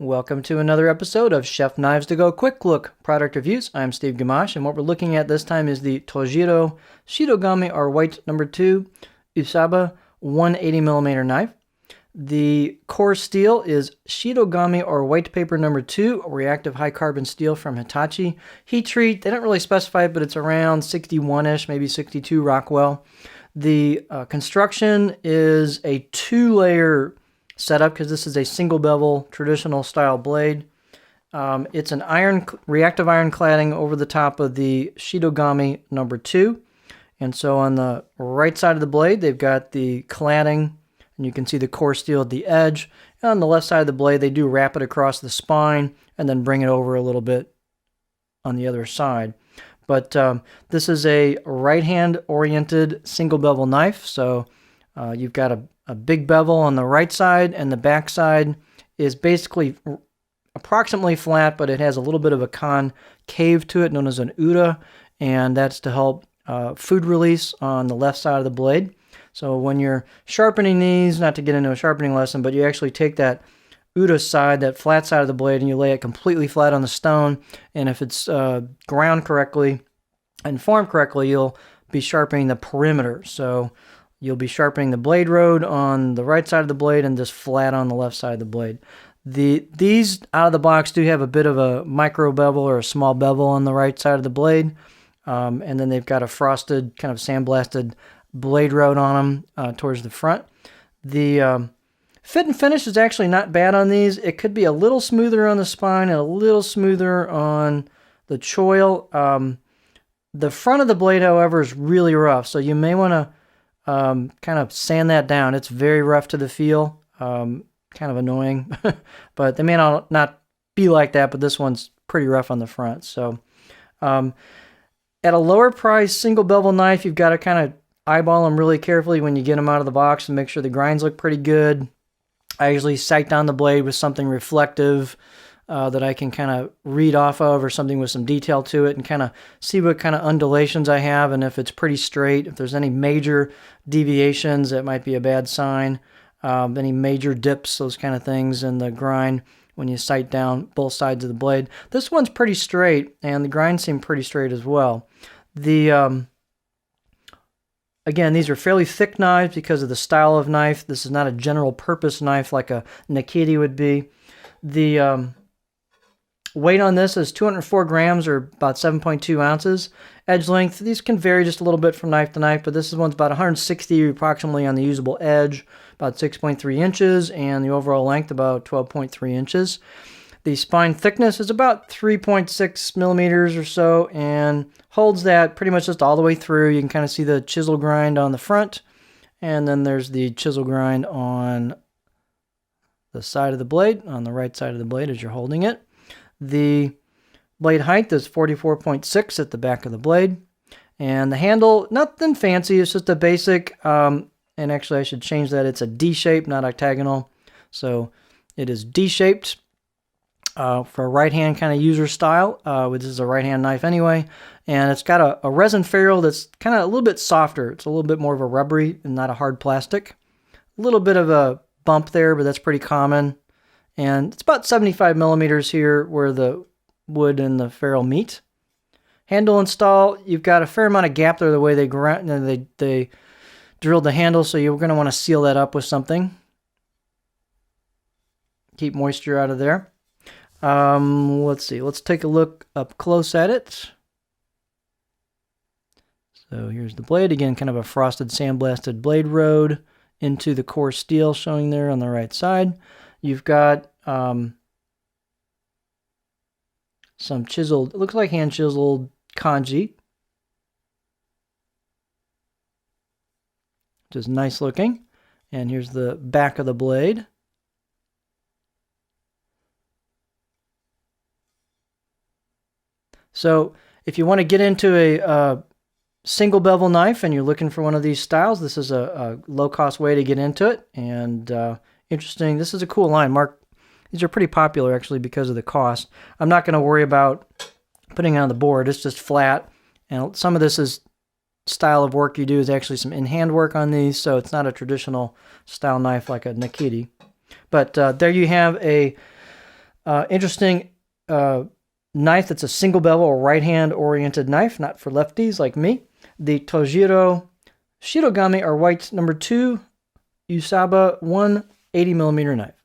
Welcome to another episode of Chef Knives to Go Quick Look Product Reviews. I'm Steve Gamache, and what we're looking at this time is the Tojiro Shirogami or White No. 2 Usuba 180mm knife. The core steel is Shirogami or White Paper No. 2, a reactive high carbon steel from Hitachi. Heat treat, they don't really specify it, but it's around 61-ish, maybe 62 Rockwell. The construction is a two-layer setup because this is a single bevel traditional style blade. It's an reactive iron cladding over the top of the Shirogami No. 2. And so on the right side of the blade, they've got the cladding, and you can see the core steel at the edge. And on the left side of the blade, they do wrap it across the spine and then bring it over a little bit on the other side. But this is a right-hand oriented single bevel knife. So you've got a big bevel on the right side, and the back side is basically approximately flat, but it has a little bit of a concave to it, known as an Uda, and that's to help food release on the left side of the blade. So when you're sharpening these, not to get into a sharpening lesson, but you actually take that Uda side, that flat side of the blade, and you lay it completely flat on the stone, and if it's ground correctly and formed correctly, you'll be sharpening the perimeter. So you'll be sharpening the blade road on the right side of the blade and just flat on the left side of the blade. These out of the box do have a bit of a micro bevel or a small bevel on the right side of the blade. And then they've got a frosted, kind of sandblasted blade road on them towards the front. The fit and finish is actually not bad on these. It could be a little smoother on the spine and a little smoother on the choil. The front of the blade, however, is really rough. So you may want to kind of sand that down. It's very rough to the feel, kind of annoying, but they may not be like that, but this one's pretty rough on the front. So at a lower price single bevel knife, you've got to kind of eyeball them really carefully when you get them out of the box and make sure the grinds look pretty good. I usually sight down the blade with something reflective that I can kind of read off of, or something with some detail to it, and kind of see what kind of undulations I have, and if it's pretty straight. If there's any major deviations, that might be a bad sign. Any major dips, those kind of things in the grind when you sight down both sides of the blade. This one's pretty straight, and the grinds seem pretty straight as well. Again, these are fairly thick knives because of the style of knife. This is not a general purpose knife like a Nakiti would be. The weight on this is 204 grams, or about 7.2 ounces. Edge length, these can vary just a little bit from knife to knife, but this one's about 160 approximately on the usable edge, about 6.3 inches, and the overall length about 12.3 inches. The spine thickness is about 3.6 millimeters or so, and holds that pretty much just all the way through. You can kind of see the chisel grind on the front, and then there's the chisel grind on the side of the blade, on the right side of the blade as you're holding it. The blade height is 44.6 at the back of the blade. And the handle, nothing fancy, it's just a basic, and actually I should change that, it's a D shape, not octagonal. So it is D-shaped for a right-hand kind of user style, which is a right-hand knife anyway. And it's got a resin ferrule that's kind of a little bit softer. It's a little bit more of a rubbery and not a hard plastic. A little bit of a bump there, but that's pretty common. And it's about 75 millimeters here where the wood and the ferrule meet. Handle install, you've got a fair amount of gap there the way they drilled the handle, so you're going to want to seal that up with something. Keep moisture out of there. Let's see, let's take a look up close at it. So here's the blade, again, kind of a frosted sandblasted blade road into the core steel showing there on the right side. You've got some chiseled, it looks like hand chiseled kanji, which is nice looking. And here's the back of the blade. So if you want to get into a single bevel knife and you're looking for one of these styles, this is a low-cost way to get into it. And interesting. This is a cool line. These are pretty popular actually because of the cost. I'm not going to worry about putting it on the board. It's just flat. And some of this is style of work you do is actually some in-hand work on these, so it's not a traditional style knife like a Nakiti. But there you have a Interesting knife that's a single bevel or right-hand oriented knife, not for lefties like me. The Tojiro Shirogami or white number 2 Usuba 180mm knife.